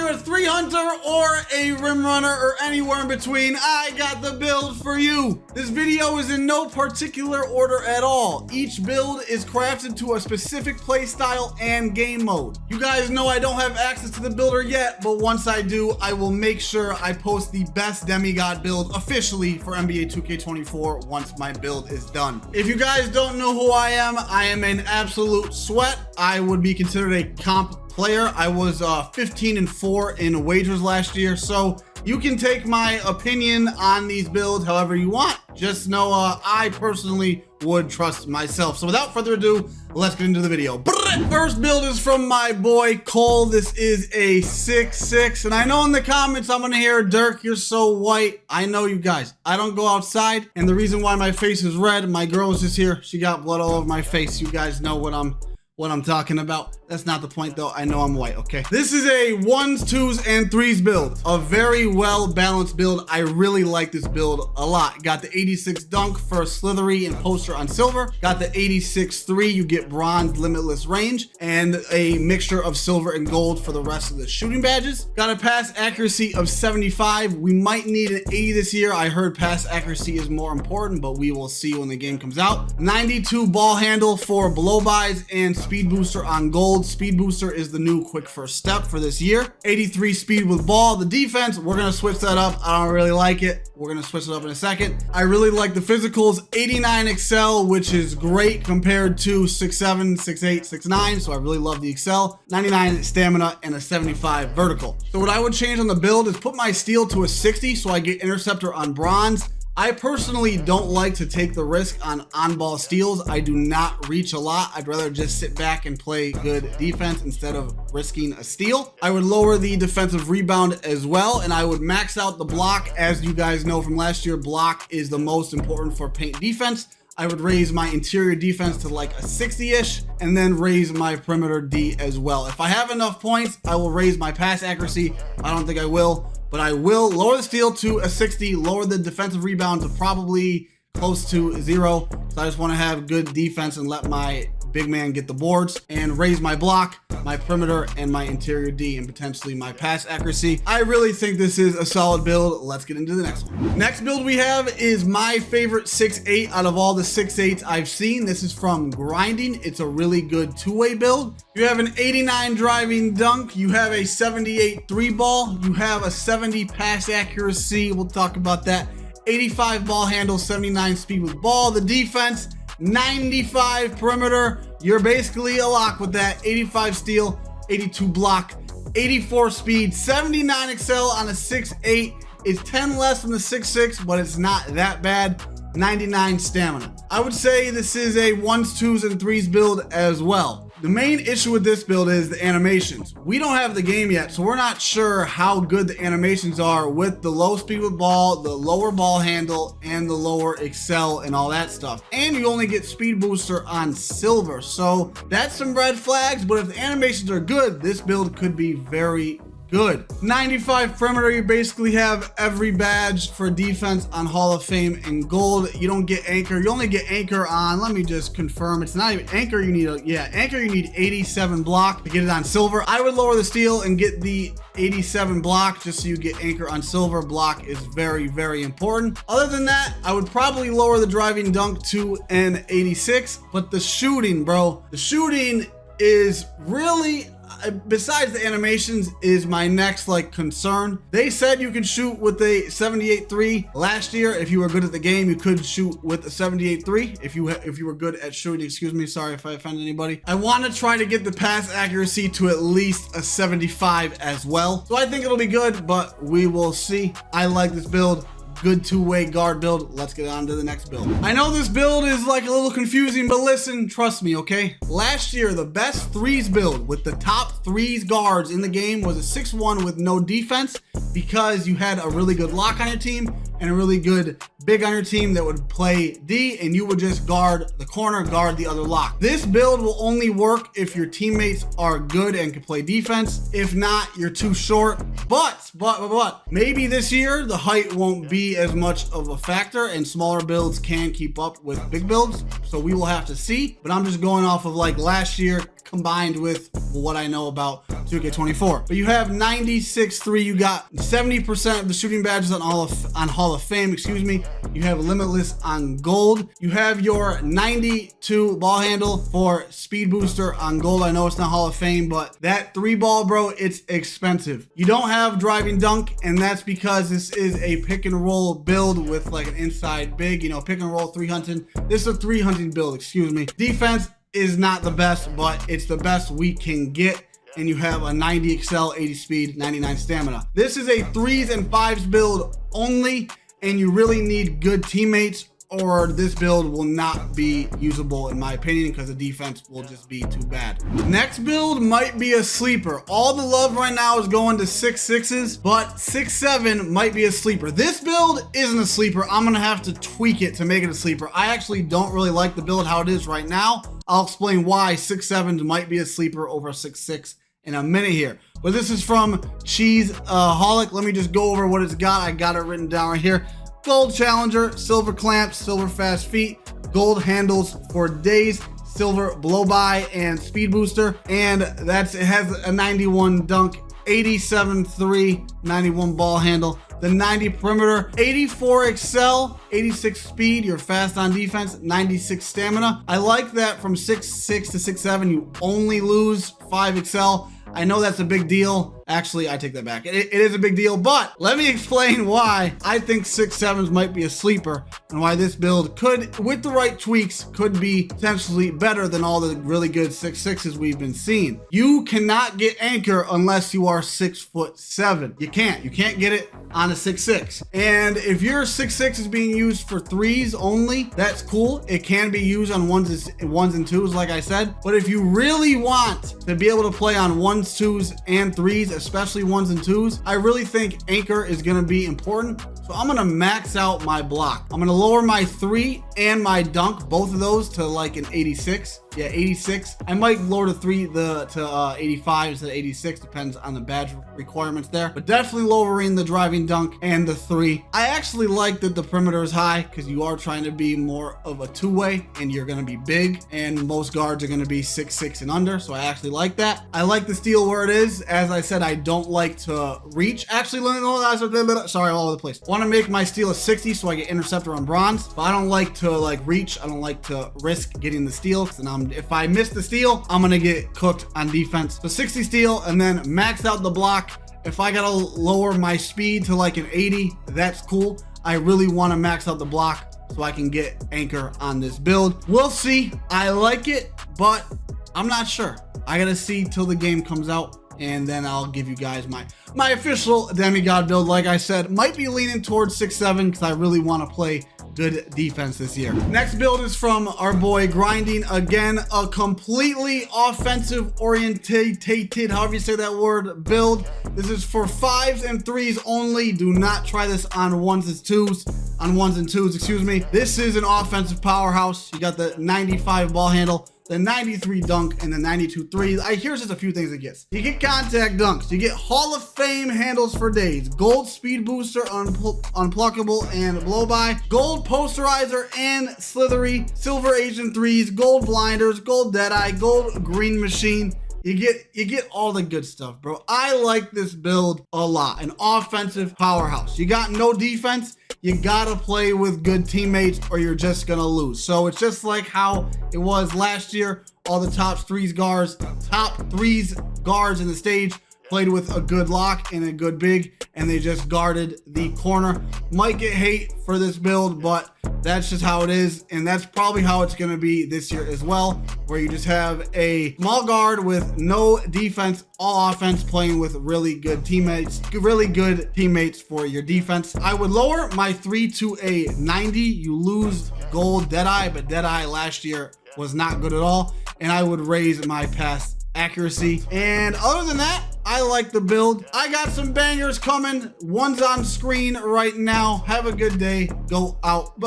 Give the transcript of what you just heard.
you're a 3 hunter or a rim runner or anywhere in between, I got the build for you. This video is in no particular order at all. Each build is crafted to a specific play style and game mode. You guys know I don't have access to the builder yet, but once I do, I will make sure I post the best demigod build officially for NBA 2K24 once my build is done. If you guys don't know who I am an absolute sweat. I would be considered a comp player. I was 15-4 in wagers last year, so you can take my opinion on these builds however you want. Just know I personally would trust myself. So without further ado, let's get into the video. First build is from my boy Cole. This is a 6'6", and I know in the comments I'm gonna hear, Dirk, you're so white. I know, you guys, I don't go outside, and the reason why my face is red, my girl is just here, she got blood all over my face. You guys know what I'm talking about. That's not the point though. I know I'm white, okay? This is a 1s, 2s, and 3s build. A very well balanced build. I really like this build a lot. Got the 86 dunk for Slithery and poster on silver. Got the 86-3, you get bronze limitless range, and a mixture of silver and gold for the rest of the shooting badges. Got a pass accuracy of 75. We might need an 80 this year. I heard pass accuracy is more important, but we will see when the game comes out. 92 ball handle for blow bys and speed booster on gold. Speed booster is the new quick first step for this year. 83 speed with ball. The defense, we're gonna switch that up. I don't really like it. We're gonna switch it up in a second. I really like the physicals. 89 excel, which is great compared to 6'7", 6'8", 6'9", so I really love the excel. 99 stamina and a 75 vertical. So what I would change on the build is put my steal to a 60 so I get interceptor on bronze. I personally don't like to take the risk on on-ball steals. I do not reach a lot. I'd rather just sit back and play good defense instead of risking a steal. I would lower the defensive rebound as well, and I would max out the block. As you guys know from last year, block is the most important for paint defense. I would raise my interior defense to like a 60-ish and then raise my perimeter D as well. If I have enough points, I will raise my pass accuracy. I don't think I will, but I will lower the steal to a 60, lower the defensive rebound to probably close to 0. So I just want to have good defense and let my big man get the boards, and raise my block, my perimeter, and my interior D, and potentially my pass accuracy. I really think this is a solid build. Let's get into the next one. Next build we have is my favorite 6'8" out of all the 6'8s I've seen. This is from Grinding. It's a really good two-way build. You have an 89 driving dunk. You have a 78 three ball. You have a 70 pass accuracy. We'll talk about that. 85 ball handle, 79 speed with ball. The defense, 95 perimeter. You're basically a lock with that. 85 steal, 82 block, 84 speed, 79 excel on a 6'8". It's 10 less than the 6'6", but it's not that bad. 99 stamina. I would say this is a 1s, 2s, and 3s build as well. The main issue with this build is the animations. We don't have the game yet, so we're not sure how good the animations are with the low speed with ball, the lower ball handle, and the lower excel and all that stuff. And you only get speed booster on silver, so that's some red flags, but if the animations are good, this build could be very good. 95 perimeter, you basically have every badge for defense on Hall of Fame in gold. You don't get anchor. You only get anchor on, let me just confirm, it's not even anchor. You need anchor, you need 87 block to get it on silver. I would lower the steal and get the 87 block just so you get anchor on silver. Block is very, very important. Other than that, I would probably lower the driving dunk to an 86, but the shooting, bro, the shooting is really, besides the animations, is my next concern. They said you can shoot with a 78-3 last year. If you were good at the game, you could shoot with a 78-3 if you were good at shooting. Excuse me, sorry if I offended anybody. I want to try to get the pass accuracy to at least a 75 as well. So I think it'll be good, but we will see. I like this build. Good two-way guard build. Let's get on to the next build. I know this build is like a little confusing, but listen, trust me, okay? Last year, the best 3s build with the top 3s guards in the game was a 6'1" with no defense, because you had a really good lock on your team and a really good big on your team that would play D, and you would just guard the corner, guard the other lock. This build will only work if your teammates are good and can play defense. If not, you're too short. But maybe this year the height won't be as much of a factor and smaller builds can keep up with big builds. So we will have to see. But I'm just going off of last year combined with what I know about 2K24. But you have 96-3. You got 70% of the shooting badges on Hall of Fame. Excuse me. You have Limitless on gold. You have your 92 ball handle for Speed Booster on gold. I know it's not Hall of Fame, but that 3-ball, bro, it's expensive. You don't have Driving Dunk, and that's because this is a pick and roll build with like an inside big, you know, pick and roll 3 hunting. This is a 3 hunting build, excuse me. Defense is not the best, but it's the best we can get. And you have a 90 excel, 80 speed, 99 stamina. This is a 3s and 5s build only, and you really need good teammates, or this build will not be usable in my opinion, because the defense will just be too bad. Next build might be a sleeper. All the love right now is going to 6.6s, but 6.7 might be a sleeper. This build isn't a sleeper. I'm gonna have to tweak it to make it a sleeper. I actually don't really like the build how it is right now. I'll explain why 6.7s might be a sleeper over 6.6 in a minute here. But this is from Cheeseholic. Let me just go over what it's got. I got it written down right here. Gold Challenger, silver clamps, silver fast feet, gold handles for days, silver blow by and speed booster, and it has a 91 dunk, 87-3, 91 ball handle, the 90 perimeter, 84 excel, 86 speed, you're fast on defense, 96 stamina. I like that from 6.6 to 6.7 you only lose 5 excel. I know that's a big deal. Actually, I take that back. It is a big deal, but let me explain why I think 6.7s might be a sleeper and why this build could, with the right tweaks, could be potentially better than all the really good 6.6s we've been seeing. You cannot get anchor unless you are 6'7". You can't get it on a 6.6. And if your 6.6 is being used for 3s only, that's cool. It can be used on 1s and 2s, like I said. But if you really want to be able to play on 1s, 2s, and 3s, especially 1s and 2s, I really think anchor is going to be important. So I'm going to max out my block. I'm going to lower my 3 and my dunk, both of those, to like an 86. Yeah, 86. I might lower the 3 to 85 instead of 86, depends on the badge requirements there. But definitely lowering the driving dunk and the 3. I actually like that the perimeter is high, because you are trying to be more of a 2-way, and you're going to be big, and most guards are going to be 6'6" and under. So I actually like that. I like the steal where it is. As I said, I don't like to reach. Actually, sorry, all over the place. Want to make my steal a 60 so I get interceptor on bronze, but I don't like to like reach. I don't like to risk getting the steal, because then if I miss the steal, I'm gonna get cooked on defense. So 60 steal, and then max out the block. If I gotta lower my speed to like an 80, that's cool. I really want to max out the block so I can get anchor on this build. We'll see. I like it, but I'm not sure. I gotta see till the game comes out, and then I'll give you guys my official demigod build. Like I said, might be leaning towards 6.7 because I really want to play good defense this year. Next build is from our boy Grinding. Again, a completely offensive orientated, however you say that word, build. This is for 5s and 3s only. Do not try this on 1s and 2s, excuse me. This is an offensive powerhouse. You got the 95 ball handle, the 93 dunk, and the 92 3. Here's just a few things it gets. You get contact dunks. You get Hall of Fame handles for days. Gold speed booster, unpluckable, and blow by. Gold posterizer and slithery. Silver agent 3s. Gold blinders. Gold deadeye. Gold green machine. You get all the good stuff, bro. I like this build a lot. An offensive powerhouse. You got no defense. You gotta play with good teammates or you're just gonna lose. So it's just like how it was last year. All the top 3s guards in the stage played with a good lock and a good big, and they just guarded the corner. Might get hate for this build, but that's just how it is, and that's probably how it's going to be this year as well, where you just have a small guard with no defense, all offense, playing with really good teammates for your defense. I would lower my 3 to a 90. You lose gold deadeye, but deadeye last year was not good at all, and I would raise my pass accuracy. And other than that, I like the build. I got some bangers coming. One's on screen right now. Have a good day. Go out.